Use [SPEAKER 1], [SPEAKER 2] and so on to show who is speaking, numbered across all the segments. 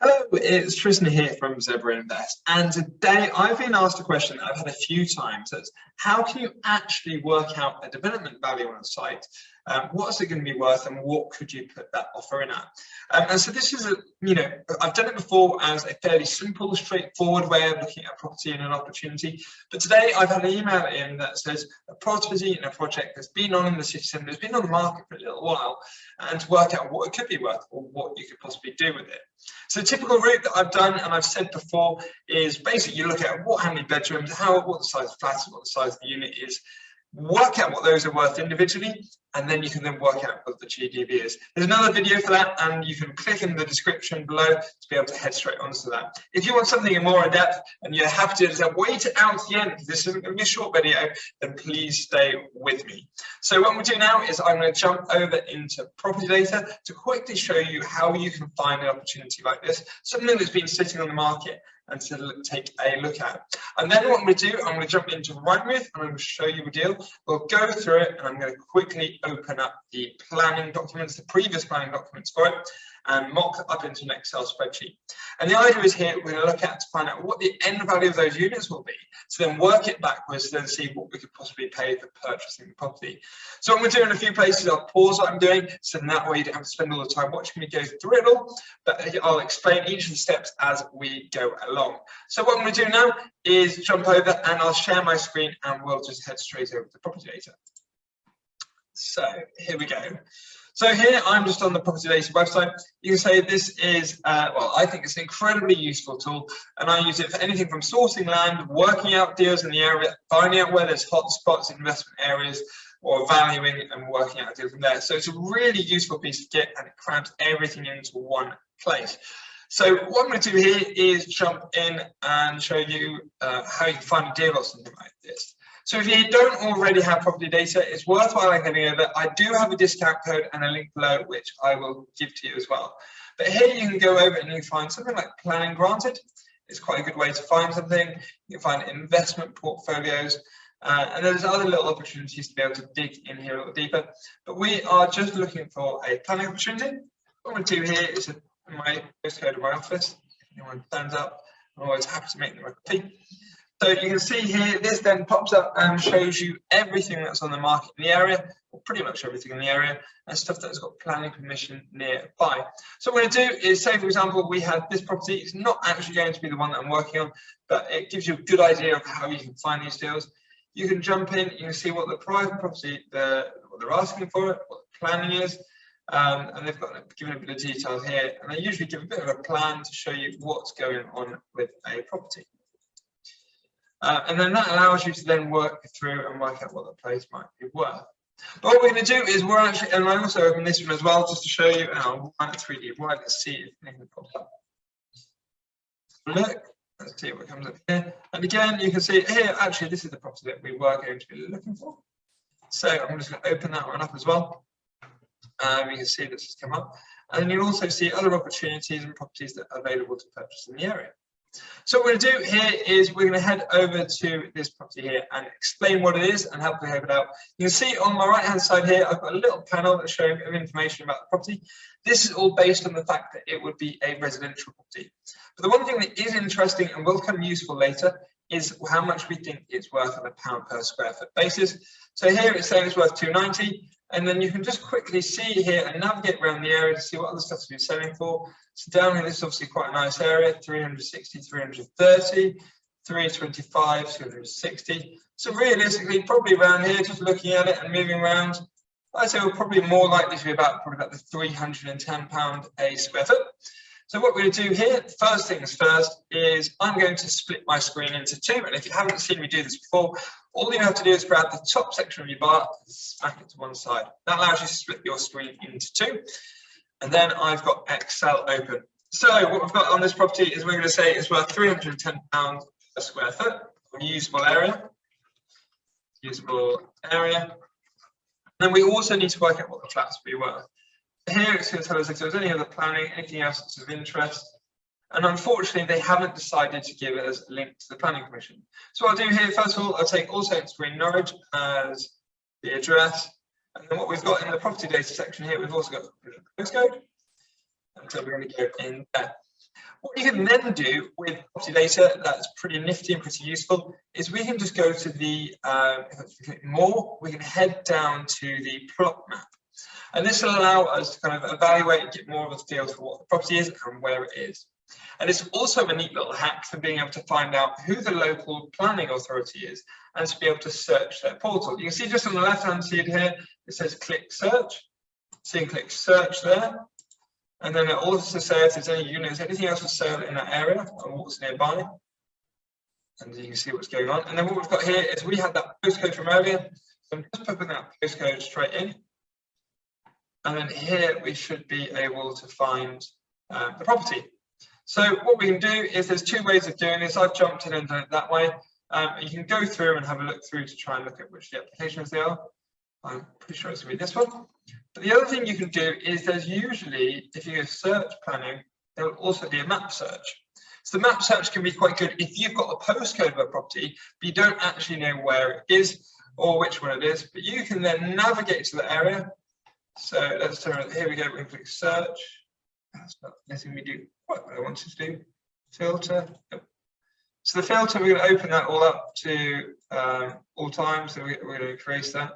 [SPEAKER 1] Hello, it's Tristan here from Zebra Invest, and today I've been asked a question that I've had a few times. That's how can you actually work out a development value on a site? What's it going to be worth, and what could you put that offer in at? And so this is I've done it before as a fairly simple, straightforward way of looking at a property and an opportunity. But today I've had an email in that says a property in a project that's been on in the city centre, has been on the market for a little while, and to work out what it could be worth or what you could possibly do with it. So the typical route that I've done, and I've said before, is basically you look at how many bedrooms, what the size of flats, what the size of the unit is, work out what those are worth individually, and then you can then work out what the GDV is. There's another video for that, and you can click in the description below to be able to head straight onto that. If you want something more in depth and you're happy to wait it out to the end, because this isn't going to be a short video, then please stay with me. So what I'm going to do now is I'm going to jump over into PropertyData to quickly show you how you can find an opportunity like this, something that's been sitting on the market, and to take a look at. And then what I'm going to do, I'm going to jump into Rightmove and I'm going to show you a deal. We'll go through it and I'm going to quickly open up the planning documents, the previous planning documents for it, and mock it up into an Excel spreadsheet. And the idea is here, we're going to look at to find out what the end value of those units will be, to then work it backwards to then see what we could possibly pay for purchasing the property. So what I'm going to do in a few places, I'll pause what I'm doing, so that way you don't have to spend all the time watching me go through it all, but I'll explain each of the steps as we go along. So what I'm going to do now is jump over and I'll share my screen and we'll just head straight over to PropertyData. So here we go. So here I'm just on the PropertyData website. You can say this is, well, I think it's an incredibly useful tool, and I use it for anything from sourcing land, working out deals in the area, finding out where there's hot spots, investment areas, or valuing and working out a deal from there. So it's a really useful piece to get, and it crams everything into one place. So what I'm going to do here is jump in and show you how you can find a deal or something like this. So if you don't already have PropertyData, it's worthwhile heading over. I do have a discount code and a link below, which I will give to you as well. But here you can go over and you can find something like planning granted. It's quite a good way to find something. You can find investment portfolios. And there's other little opportunities to be able to dig in here a little deeper. But we are just looking for a planning opportunity. What I'm going to do here is my postcode of my office. If anyone turns up, I'm always happy to make them a copy. So you can see here, this then pops up and shows you everything that's on the market in the area, or pretty much everything in the area, and stuff that's got planning permission nearby. So what we're going to do is, say for example, we had this property. It's not actually going to be the one that I'm working on, but it gives you a good idea of how you can find these deals. You can jump in, you can see what the private property, what they're asking for it, what the planning is, and they've got given a bit of details here, and they usually give a bit of a plan to show you what's going on with a property. And then that allows you to then work through and work out what the place might be worth. But what we're going to do is we're actually, and I also open this one as well just to show you, and I'll run it 3D wide. Let's see if anything pops up. Look, let's see what comes up here. And again, you can see here, actually, this is the property that we were going to be looking for. So I'm just going to open that one up as well. You can see this has come up. And then you'll also see other opportunities and properties that are available to purchase in the area. So what we're going to do here is we're going to head over to this property here and explain what it is and help you hope it out. You can see on my right hand side here, I've got a little panel that's showing information about the property. This is all based on the fact that it would be a residential property. But the one thing that is interesting and will come useful later is how much we think it's worth on a £1 per square foot basis. So here it's saying it's worth £290. And then you can just quickly see here and navigate around the area to see what other stuff to be selling for. So down here, this is obviously quite a nice area, 360, 330, 325, 260. So realistically, probably around here, just looking at it and moving around, I'd say we're probably more likely to be probably about the £310 a square foot. So what we're going to do here, first things first, is I'm going to split my screen into two. And if you haven't seen me do this before, all you have to do is grab the top section of your bar and smack it to one side. That allows you to split your screen into two. And then I've got Excel open. So what we've got on this property is we're going to say it's worth £310 a square foot, usable area. Usable area. Then we also need to work out what the flats will be worth. Here it's going to tell us if there's any other planning, anything else that's of interest. And unfortunately, they haven't decided to give us a link to the planning permission. So what I'll do here, first of all, I'll take all Saints Green, Norwich as the address. And then what we've got in the property data section here, we've also got the postcode. And so we're going to go in there. What you can then do with property data that's pretty nifty and pretty useful is we can just go to the, if we click more, we can head down to the plot map. And this will allow us to kind of evaluate and get more of a feel for what the property is and where it is. And it's also a neat little hack for being able to find out who the local planning authority is and to be able to search their portal. You can see just on the left-hand side here, it says click search. So you can click search there. And then it also says if there's any units, anything else for sale in that area and what's nearby. And you can see what's going on. And then what we've got here is we had that postcode from earlier. So I'm just putting that postcode straight in. And then here we should be able to find the property. So what we can do is there's two ways of doing this. I've jumped in and done it that way. You can go through and have a look through to try and look at which the applications they are. I'm pretty sure it's going to be this one. But the other thing you can do is there's usually, if you go search planning, there will also be a map search. So the map search can be quite good if you've got the postcode of a property, but you don't actually know where it is or which one it is. But you can then navigate to the area. So let's turn it, here we go, we can click search. That's not letting me do what I wanted to do. Filter. Yep. So the filter, we're going to open that all up to all times. So we're going to increase that.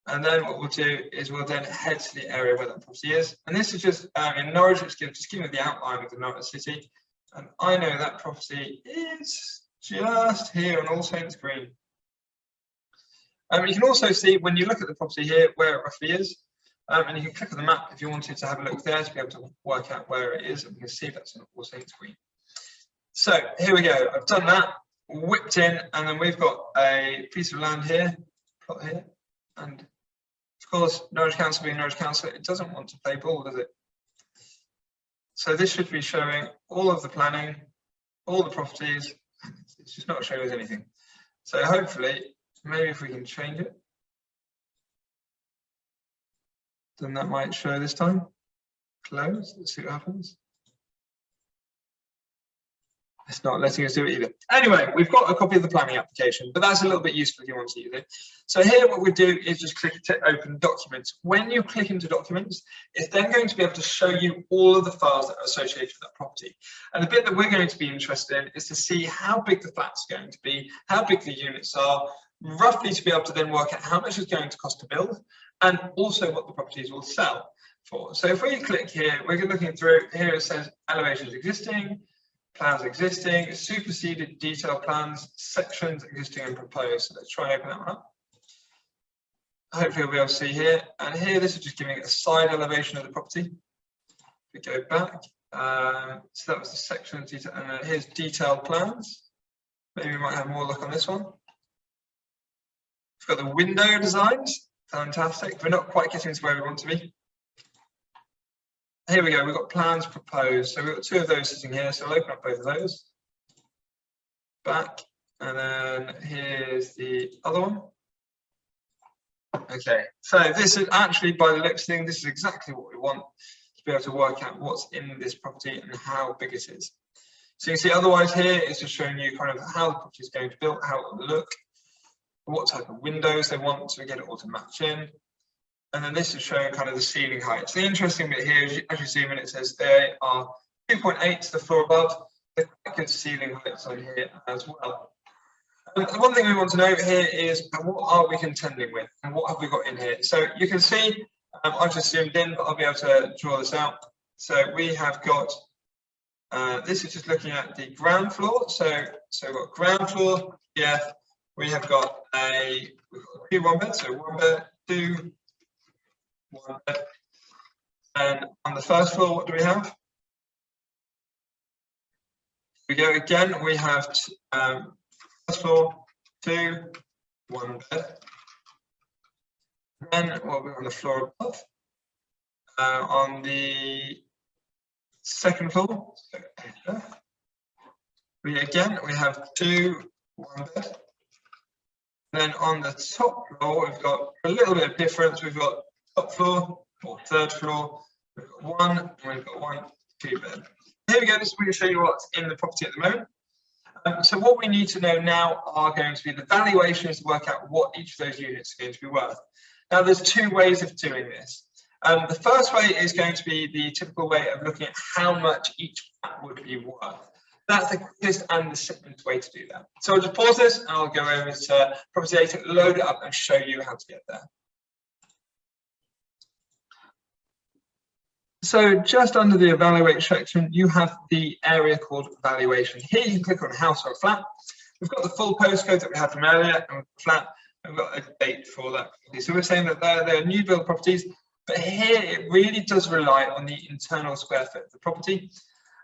[SPEAKER 1] And then what we'll do is we'll then head to the area where that property is. And this is just in Norwich, it's just giving the outline of the Norwich city. And I know that property is just here on All Saints Green. You can also see when you look at the property here where it roughly is. And you can click on the map if you wanted to have a look there to be able to work out where it is. And we can see that's on All Saints Green. So here we go. I've done that, whipped in, and then we've got a piece of land here, plot here. And of course, Norwich Council being Norwich Council, it doesn't want to play ball, does it? So this should be showing all of the planning, all the properties. It's just not showing us anything. So hopefully, maybe if we can change it, then that might show this time. Close, let's see what happens. It's not letting us do it either. Anyway, we've got a copy of the planning application, but that's a little bit useful if you want to use it. So here what we do is just click to open documents. When you click into documents, it's then going to be able to show you all of the files that are associated with that property. And the bit that we're going to be interested in is to see how big the flat's going to be, how big the units are, roughly to be able to then work out how much it's going to cost to build, and also what the properties will sell for. So if we click here, we're looking through, here it says elevations existing, plans existing, superseded detailed plans, sections existing and proposed. So let's try and open that one up. Hopefully we'll be able to see here. And here, this is just giving it a side elevation of the property. We go back. So that was the section detail, and then here's detailed plans. Maybe we might have more look on this one. We've got the window designs. Fantastic. We're not quite getting to where we want to be. Here we go, we've got plans proposed. So we've got two of those sitting here, so I'll open up both of those. Back, and then here's the other one. Okay, so this is actually, by the looks thing, this is exactly what we want to be able to work out what's in this property and how big it is. So you can see otherwise here, it's just showing you kind of how the property is going to build, how it will look, what type of windows they want to get it all to match in. And then this is showing kind of the ceiling height. So the interesting bit here is as you zoom in, it says they are 2.8 to the floor above. They're quite good ceiling heights on here as well. And the one thing we want to know here is what are we contending with and what have we got in here? So you can see, I've just zoomed in, but I'll be able to draw this out. So we have got, this is just looking at the ground floor. So we've got ground floor, yeah. We have got two one bed, so one bed, two, one bed. And on the first floor, what do we have? We go again, we have first floor, two, one bed. Then what we're on the floor above. On the second floor, we have two, one bed. Then on the top floor, we've got a little bit of difference. We've got top floor or third floor. We've got one, and we've got one, two bed. Here we go. This is going to show you what's in the property at the moment. So what we need to know now are going to be the valuations to work out what each of those units are going to be worth. Now, there's two ways of doing this. The first way is going to be the typical way of looking at how much each flat would be worth. That's the quickest and the simplest way to do that. So I'll just pause this and I'll go over to PropertyData, load it up and show you how to get there. So just under the evaluate section, you have the area called valuation. Here you can click on house or flat. We've got the full postcode that we had from earlier, and with flat, we've got a date for that. So we're saying that they're new build properties, but here it really does rely on the internal square foot of the property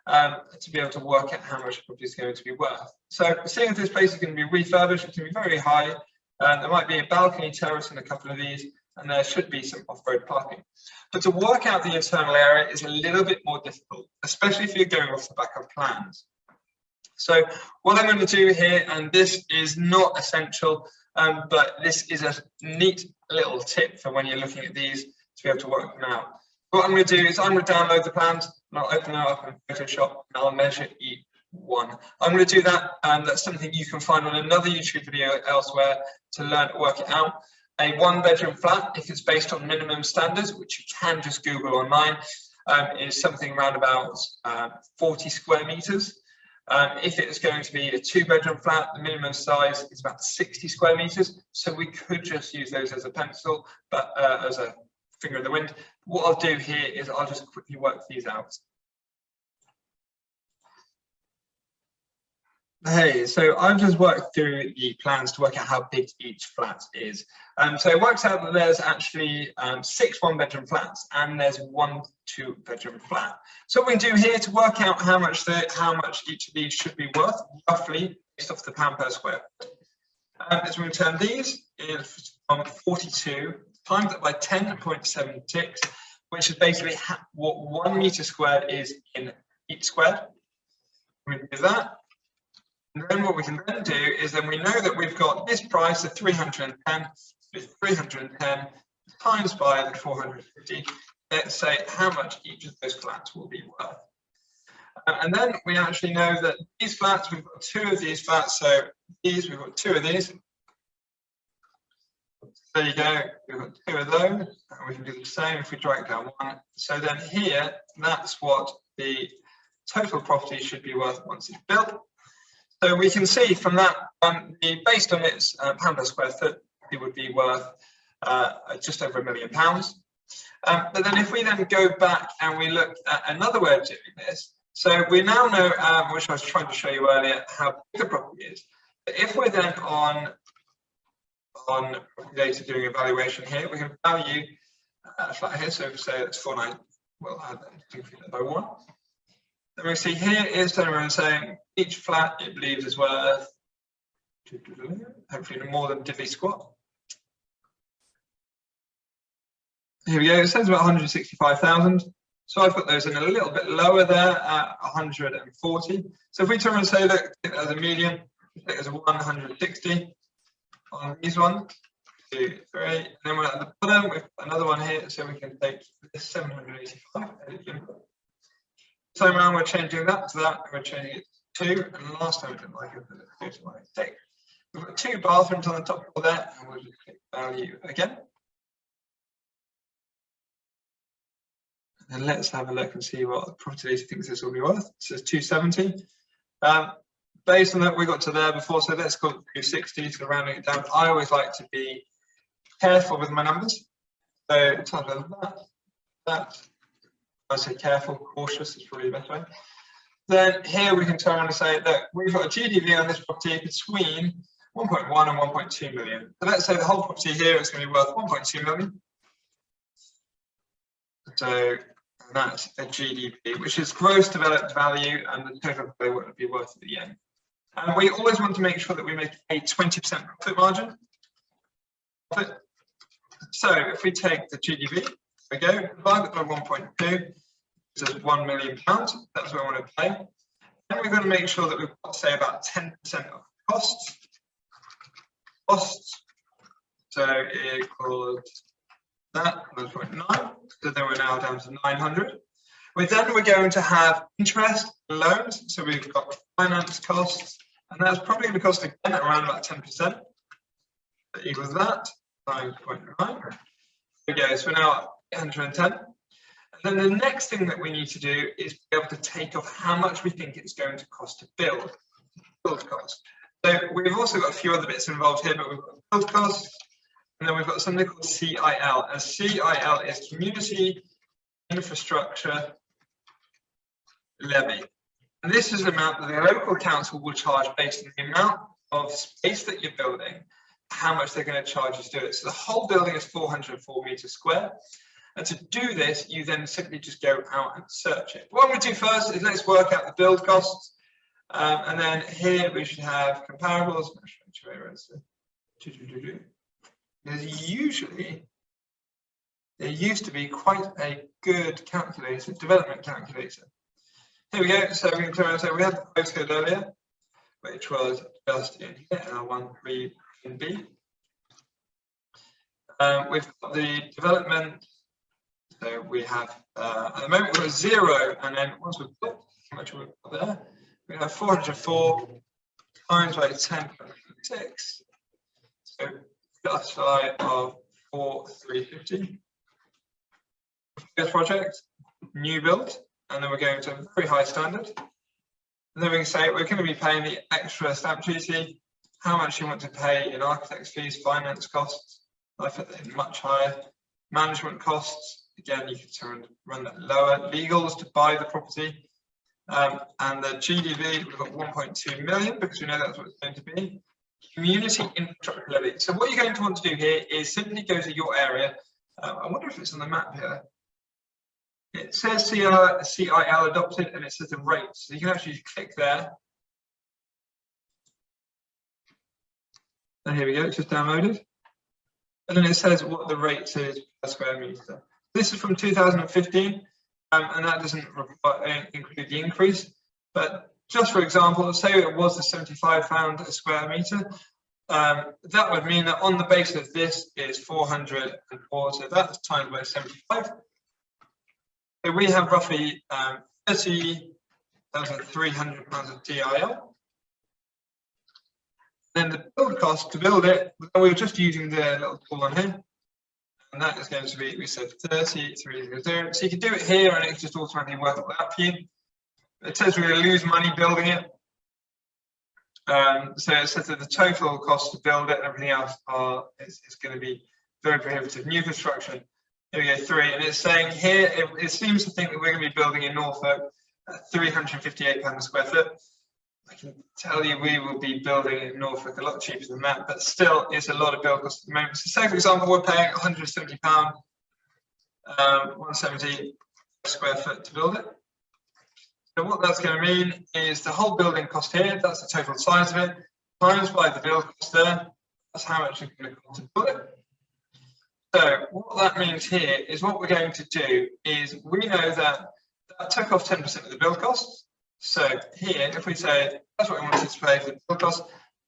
[SPEAKER 1] to be able to work out how much the property is going to be worth. So seeing if this place is going to be refurbished, it's going to be very high. There might be a balcony terrace in a couple of these, and there should be some off-road parking. But to work out the internal area is a little bit more difficult, especially if you're going off the back of plans. So what I'm going to do here, and this is not essential, but this is a neat little tip for when you're looking at these to be able to work them out. What I'm going to do is I'm going to download the plans, and I'll open them up in Photoshop, and I'll measure each one. I'm going to do that, and that's something you can find on another YouTube video elsewhere to learn to work it out. A one-bedroom flat, if it's based on minimum standards, which you can just Google online, is something around about 40 square meters. If it is going to be a two-bedroom flat, the minimum size is about 60 square meters. So we could just use those as a pencil, but as a finger in the wind. What I'll do here is I'll just quickly work these out. Hey, so I've just worked through the plans to work out how big each flat is. So it works out that there's actually 6 one-bedroom flats and there's 1 two-bedroom flat. So what we can do here to work out how much each of these should be worth, roughly based off the pound per square foot, is we turn these from 42 times that by 10.76, which is basically what 1 meter squared is in feet squared. We do that. And then what we can then do is then we know that we've got this price of 310, 310 times by the 450. Let's say how much each of those flats will be worth. And then we actually know that these flats, we've got 2 of these flats, so these, we've got 2 of these. There you go, we've got 2 of those, and we can do the same if we drag down 1. So then here, that's what the total property should be worth once it's built. So we can see from that, based on its pound per square foot, it would be worth just over £1 million. But then if we then go back and we look at another way of doing this, so we now know, which I was trying to show you earlier, how big the property is. But if we're then on PropertyData doing evaluation here, we can value a flat here. So if we say it's 49, we'll add that by 1. Then we see here is turning around saying each flat it believes is worth hopefully more than diddly squat. Here we go, it says about 165,000. So I've got those in a little bit lower there at 140. So if we turn around and say, look, take that as a median, take it as a 160 on these ones, 2, 3, and then we're at the bottom, we've got another one here, so we can take this 785. So around we're changing that to that, and we're changing it to 2, and last time we didn't like it, but let's go to my take. We've got 2 bathrooms on the top of that, and we'll just click value again. And let's have a look and see what PropertyData thinks this will be worth. It says 270. Based on that, we got to there before, so let's call it 260, so rounding it down. I always like to be careful with my numbers. So times that. I say careful, cautious is probably the best way. Then here we can turn around and say that we've got a GDV on this property between 1.1 and 1.2 million. So let's say the whole property here is going to be worth 1.2 million. So that's a GDP, which is gross developed value, and the total value would be worth at the end. And we always want to make sure that we make a 20% profit margin. So if we take the GDV, we go, divide it by 1.2, this is £1 million, that's what we want to pay. Then we're going to make sure that we've got, say, about 10% of costs. So equals that, 0.9, so then we're now down to 900. We're going to have interest, loans, so we've got finance costs, and that's probably going to cost again around about 10%. That equals that, 9.9. Okay, so we're now 810. And then the next thing that we need to do is be able to take off how much we think it's going to cost to build cost. So we've also got a few other bits involved here, but we've got build costs, and then we've got something called CIL. And CIL is Community Infrastructure Levy. And this is the amount that the local council will charge based on the amount of space that you're building, how much they're going to charge you to do it. So the whole building is 404 meters square. And to do this, you then simply just go out and search it. What we do first is let's work out the build costs. And then here we should have comparables. There used to be quite a good calculator, development calculator. Here we go. So we can so we had the postcode earlier, which was just in here, L13 in B. We've got the development. So we have at the moment we're 0, and then once we've got how much we've got there, we have 404 times by 10.6. So just shy of 4,350. First project, new build, and then we're going to a very high standard. And then we can say we're going to be paying the extra stamp duty, how much you want to pay in architect's fees, finance costs. I put that in much higher. Management costs, again, you can run that lower. Legals to buy the property. And the GDV, we've got 1.2 million because we know that's what it's going to be. Community infrastructure levy. So what you're going to want to do here is simply go to your area. I wonder if it's on the map here. It says CIL adopted, and it says the rates. So you can actually click there. And here we go, it's just downloaded. And then it says what the rate is per square meter. This is from 2015, and that doesn't include the increase. But just for example, say it was the £75 a square meter. That would mean that on the basis of this is 404, so that's times by 75. So we have roughly £30,300 of DIL. Then the build cost to build it, we're just using the little tool on here. And that is going to be, we said 30,300. So you can do it here and it's just automatically work it out for you. It says we're going to lose money building it. So it says that the total cost to build it and everything else is going to be very prohibitive. New construction, here we go, 3. And it's saying here, it seems to think that we're going to be building in Norfolk at £358 a square foot. I can tell you we will be building in Norfolk a lot cheaper than that, but still it's a lot of build cost at the moment. So say, for example, we're paying £170, 170 per square foot to build it. So what that's going to mean is the whole building cost here, that's the total size of it, times by the build cost there, that's how much it's going to cost to build it. So what that means here is what we're going to do is we know that took off 10% of the build costs. So here, if we say that's what we wanted to pay for the build cost,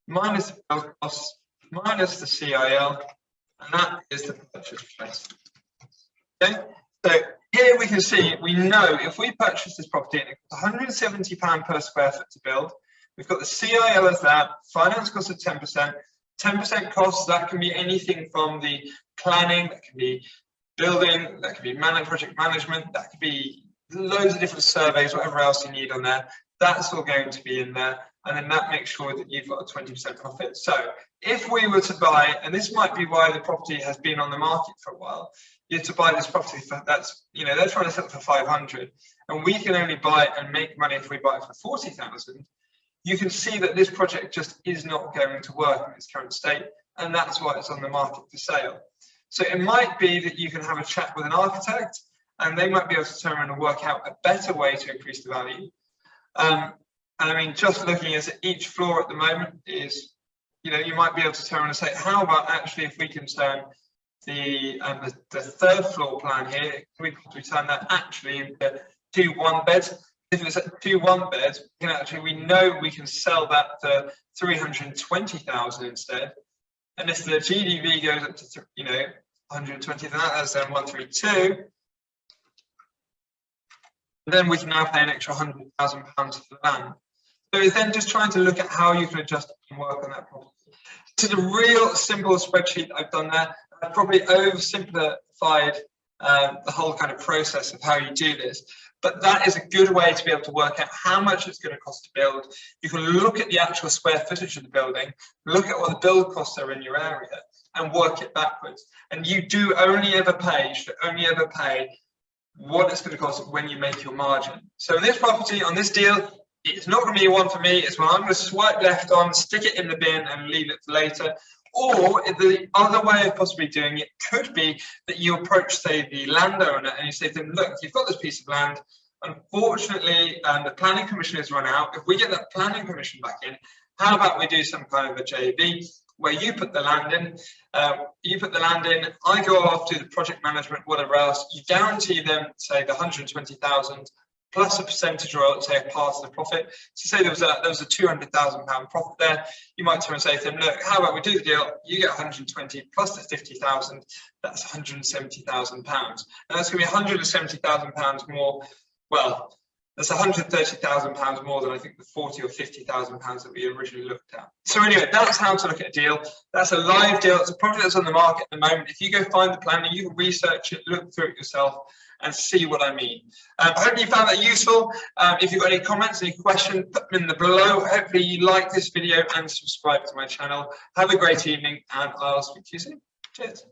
[SPEAKER 1] minus the build costs, minus the CIL, and that is the purchase price. Okay, so here we can see, we know if we purchase this property and it costs £170 per square foot to build, we've got the CIL as that, finance cost of 10%, 10% costs, that can be anything from the planning, that can be building, that can be project management, that could be loads of different surveys, whatever else you need on there, that's all going to be in there, and then that makes sure that you've got a 20% profit. So if we were to buy, and this might be why the property has been on the market for a while, you're to buy this property for, that's, you know, they're trying to sell it for 500, and we can only buy it and make money if we buy it for 40,000. You can see that this project just is not going to work in its current state, and that's why it's on the market for sale. So it might be that you can have a chat with an architect, and they might be able to turn around and work out a better way to increase the value. And I mean, just looking at each floor at the moment is, you know, you might be able to turn around and say, how about actually if we can turn the third floor plan here, we turn that actually into 2 1-beds. If it's a 2 1-beds, we can actually, we know we can sell that for 320,000 instead. And if the GDV goes up to, you know, 120, then that's then 132. Then we can now pay an extra £100,000 for the land. So it's then just trying to look at how you can adjust and work on that property. This is a real simple spreadsheet I've done there. I've probably oversimplified the whole kind of process of how you do this. But that is a good way to be able to work out how much it's going to cost to build. You can look at the actual square footage of the building, look at what the build costs are in your area, and work it backwards. And you do only ever pay, you should only ever pay what it's going to cost when you make your margin. So in this property, on this deal, it's not going to be one for me. It's one I'm going to swipe left on, stick it in the bin and leave it for later. Or the other way of possibly doing it could be that you approach, say, the landowner and you say to them, look, you've got this piece of land. Unfortunately, the planning permission has run out. If we get that planning permission back in, how about we do some kind of a JV where you put the land in, I go off, do the project management, whatever else. You guarantee them, say, the 120,000 plus a percentage or say a part of the profit. So say there was a £200,000 profit there. You might turn and say to them, look, how about we do the deal? You get 120 plus the 50,000. That's 170,000 pounds. And that's going to be 170,000 pounds more. Well, that's 130,000 pounds more than I think the 40 or 50,000 pounds that we originally looked at. So anyway, that's how to look at a deal. That's a live deal. It's a project that's on the market at the moment. If you go find the planner, you can research it, look through it yourself, and see what I mean. I hope you found that useful. If you've got any comments, any questions, put them in the below. Hopefully you like this video and subscribe to my channel. Have a great evening, and I'll speak to you soon. Cheers.